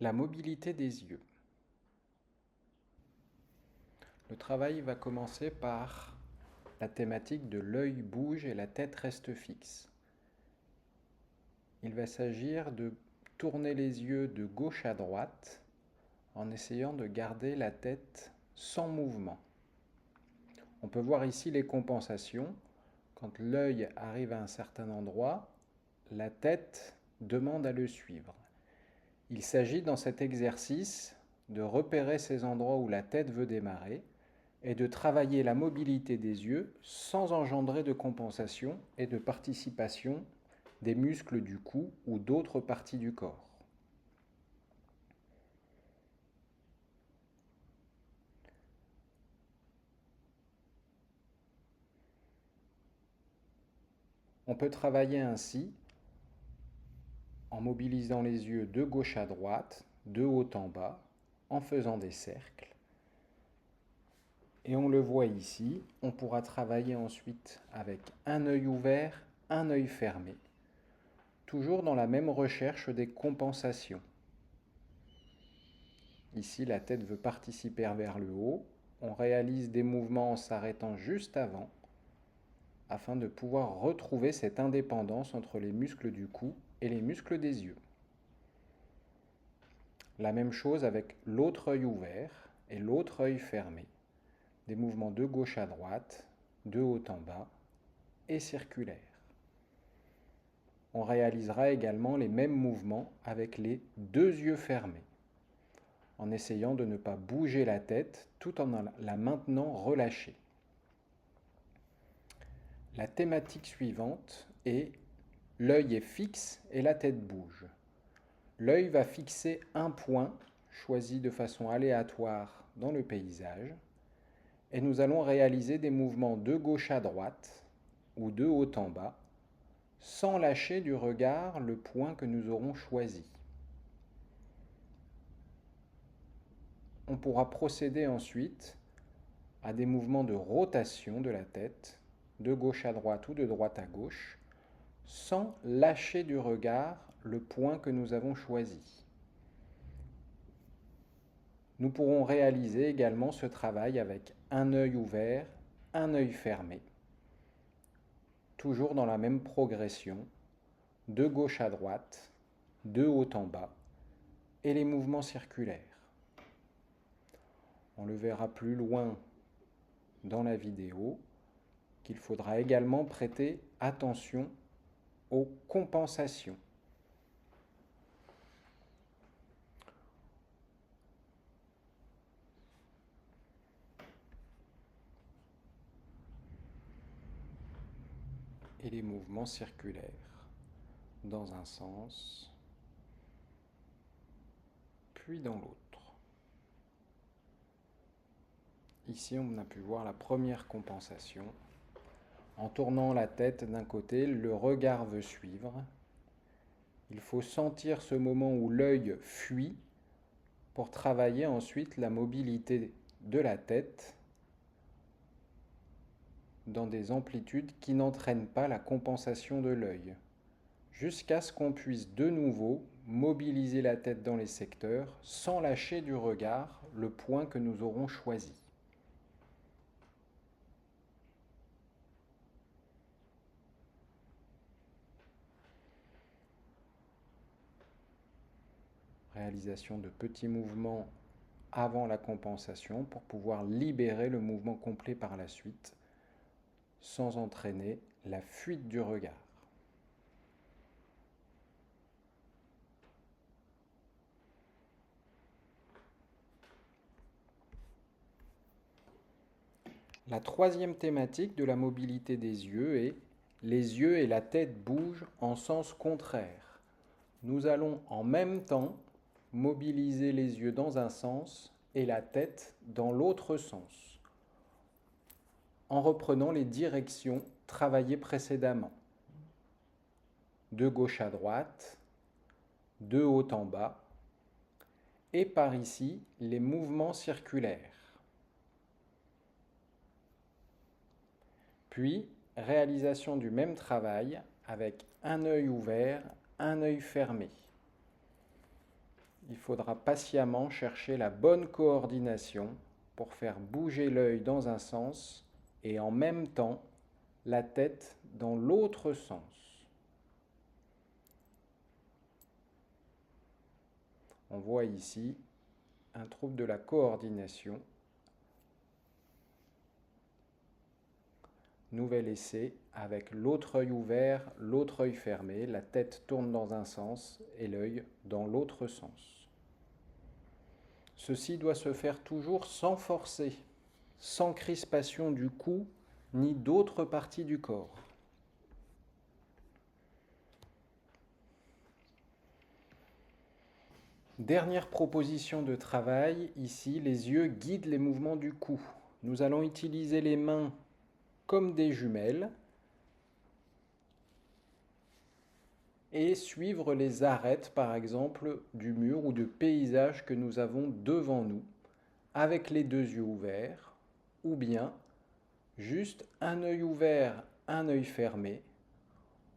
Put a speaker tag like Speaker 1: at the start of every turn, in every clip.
Speaker 1: La mobilité des yeux. Le travail va commencer par la thématique de l'œil bouge et la tête reste fixe. Il va s'agir de tourner les yeux de gauche à droite en essayant de garder la tête sans mouvement. On peut voir ici les compensations. Quand l'œil arrive à un certain endroit, la tête demande à le suivre. Il s'agit dans cet exercice de repérer ces endroits où la tête veut démarrer et de travailler la mobilité des yeux sans engendrer de compensation et de participation des muscles du cou ou d'autres parties du corps. On peut travailler ainsi en mobilisant les yeux de gauche à droite, de haut en bas, en faisant des cercles. Et on le voit ici, on pourra travailler ensuite avec un œil ouvert, un œil fermé, toujours dans la même recherche des compensations. Ici, la tête veut participer vers le haut. On réalise des mouvements en s'arrêtant juste avant, afin de pouvoir retrouver cette indépendance entre les muscles du cou et les muscles des yeux. La même chose avec l'autre œil ouvert et l'autre œil fermé. Des mouvements de gauche à droite, de haut en bas et circulaires. On réalisera également les mêmes mouvements avec les deux yeux fermés, en essayant de ne pas bouger la tête tout en la maintenant relâchée. La thématique suivante est l'œil est fixe et la tête bouge. L'œil va fixer un point choisi de façon aléatoire dans le paysage et nous allons réaliser des mouvements de gauche à droite ou de haut en bas sans lâcher du regard le point que nous aurons choisi. On pourra procéder ensuite à des mouvements de rotation de la tête, de gauche à droite ou de droite à gauche, sans lâcher du regard le point que nous avons choisi. Nous pourrons réaliser également ce travail avec un œil ouvert, un œil fermé, toujours dans la même progression, de gauche à droite, de haut en bas, et les mouvements circulaires. On le verra plus loin dans la vidéo, qu'il faudra également prêter attention aux compensations. Et les mouvements circulaires dans un sens, puis dans l'autre. Ici, on a pu voir la première compensation. En tournant la tête d'un côté, le regard veut suivre. Il faut sentir ce moment où l'œil fuit pour travailler ensuite la mobilité de la tête dans des amplitudes qui n'entraînent pas la compensation de l'œil, jusqu'à ce qu'on puisse de nouveau mobiliser la tête dans les secteurs sans lâcher du regard le point que nous aurons choisi. Réalisation de petits mouvements avant la compensation pour pouvoir libérer le mouvement complet par la suite sans entraîner la fuite du regard. La troisième thématique de la mobilité des yeux est les yeux et la tête bougent en sens contraire. Nous allons en même temps mobiliser les yeux dans un sens et la tête dans l'autre sens, en reprenant les directions travaillées précédemment. De gauche à droite, de haut en bas, et par ici les mouvements circulaires. Puis, réalisation du même travail avec un œil ouvert, un œil fermé. il faudra patiemment chercher la bonne coordination pour faire bouger l'œil dans un sens et en même temps la tête dans l'autre sens. On voit ici un trouble de la coordination. Nouvel essai avec l'autre œil ouvert, l'autre œil fermé, la tête tourne dans un sens et l'œil dans l'autre sens. Ceci doit se faire toujours sans forcer, sans crispation du cou ni d'autres parties du corps. Dernière proposition de travail, ici, les yeux guident les mouvements du cou. Nous allons utiliser les mains comme des jumelles et suivre les arêtes, par exemple, du mur ou de paysage que nous avons devant nous, avec les deux yeux ouverts, ou bien juste un œil ouvert, un œil fermé,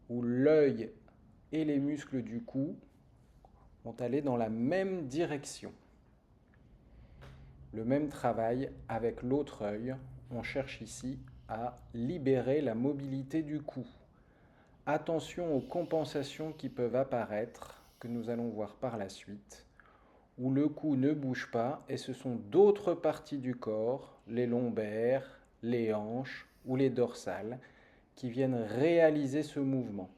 Speaker 1: où l'œil et les muscles du cou vont aller dans la même direction. Le même travail avec l'autre œil, on cherche ici à libérer la mobilité du cou. Attention aux compensations qui peuvent apparaître, que nous allons voir par la suite, où le cou ne bouge pas et ce sont d'autres parties du corps, les lombaires, les hanches ou les dorsales, qui viennent réaliser ce mouvement.